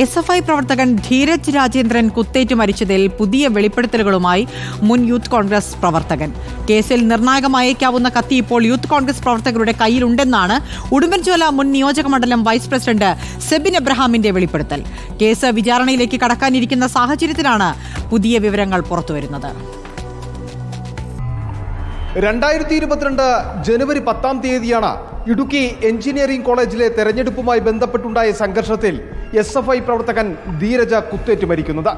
SFI പ്രവർത്തകൻ ധീരജ് രാജേന്ദ്രൻ കുത്തേറ്റ് മരിച്ചതിൽ പുതിയ വെളിപ്പെടുത്തലുകളുമായി മുൻ യൂത്ത് കോൺഗ്രസ് പ്രവർത്തകൻ. കേസിൽ നിർണായകമായേക്കാവുന്ന കത്തി ഇപ്പോൾ യൂത്ത് കോൺഗ്രസ് പ്രവർത്തകരുടെ കയ്യിലുണ്ടെന്നാണ് ഉടുമ്പൻചോല മുൻ നിയോജക മണ്ഡലം വൈസ് പ്രസിഡന്റ് സെബിൻ എബ്രഹാമിന്റെ വെളിപ്പെടുത്തൽ. കേസ് വിചാരണയിലേക്ക് കടക്കാനിരിക്കുന്ന സാഹചര്യത്തിലാണ് പുതിയ വിവരങ്ങൾ പുറത്തുവരുന്നത്. 2022 ജനുവരി 10 തീയതിയാണ് ഇടുക്കി എഞ്ചിനീയറിംഗ് കോളേജിലെ തെരഞ്ഞെടുപ്പുമായി ബന്ധപ്പെട്ടുണ്ടായ സംഘർഷത്തിൽ SFI പ്രവർത്തകൻ ധീരജ് കുത്തേറ്റ് മരിക്കുന്നത്.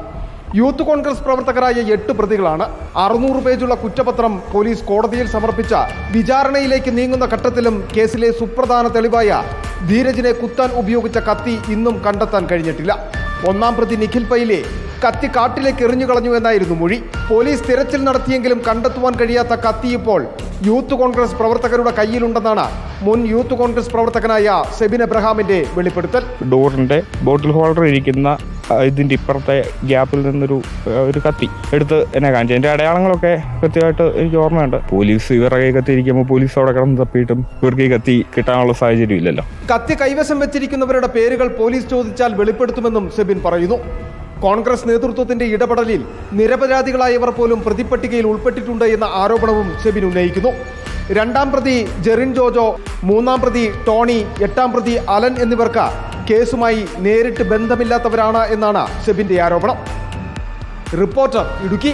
യൂത്ത് കോൺഗ്രസ് പ്രവർത്തകരായ 8 പ്രതികളാണ്. 600 പേജുള്ള കുറ്റപത്രം പോലീസ് കോടതിയിൽ സമർപ്പിച്ച വിചാരണയിലേക്ക് നീങ്ങുന്ന ഘട്ടത്തിലും കേസിലെ സുപ്രധാന തെളിവായ ധീരജിനെ കുത്താൻ ഉപയോഗിച്ച കത്തി ഇന്നും കണ്ടെത്താൻ കഴിഞ്ഞിട്ടില്ല. 1-ാം പ്രതി നിഖിൽ പൈലെ കത്തി കാട്ടിലേക്ക് എറിഞ്ഞു കളഞ്ഞു എന്നായിരുന്നു മൊഴി. പോലീസ് തിരച്ചിൽ നടത്തിയെങ്കിലും കണ്ടെത്തുവാൻ കഴിയാത്ത കത്തി ഇപ്പോൾ യൂത്ത് കോൺഗ്രസ് പ്രവർത്തകരുടെ കയ്യിലുണ്ടെന്നാണ് മുൻ യൂത്ത് കോൺഗ്രസ് പ്രവർത്തകനായ സെബിൻ എബ്രഹാമിന്റെ വെളിപ്പെടുത്തൽ. ഡോറിന്റെ ബോട്ടിൽ ഹോൾഡർ ഇരിക്കുന്ന ഇതിന്റെ ഇപ്പുറത്തെ ഗ്യാപ്പിൽ നിന്നൊരു കത്തി എടുത്ത് എന്നെ കാണിച്ചു. അതിന്റെ അടയാളങ്ങളൊക്കെ കൃത്യമായിട്ട് എനിക്ക് ഓർമ്മയുണ്ട്. പോലീസ് ഇവരുടെ കത്തി ഇരിക്കുമ്പോൾ പോലീസ് അവിടെ കിടന്ന് തപ്പിയിട്ടും ഇവർക്ക് ഈ കത്തി കിട്ടാനുള്ള സാഹചര്യം ഇല്ലല്ലോ. കത്തി കൈവശം വെച്ചിരിക്കുന്നവരുടെ പേരുകൾ പോലീസ് ചോദിച്ചാൽ വെളിപ്പെടുത്തുമെന്നും സെബിൻ പറയുന്നു. കോൺഗ്രസ് നേതൃത്വത്തിന്റെ ഇടപെടലിൽ നിരപരാധികളായവർ പോലും പ്രതിപ്പട്ടികയിൽ ഉൾപ്പെട്ടിട്ടുണ്ട് എന്ന ആരോപണവും സെബിൻ ഉന്നയിക്കുന്നു. 2-ാം പ്രതി ജെറിൻ ജോജോ, 3-ാം പ്രതി ടോണി, 8-ാം പ്രതി അലൻ എന്നിവർക്ക് കേസുമായി നേരിട്ട് ബന്ധമില്ലാത്തവരാണ് എന്നാണ് സെബിന്റെ ആരോപണം. റിപ്പോർട്ടർ, ഇടുക്കി.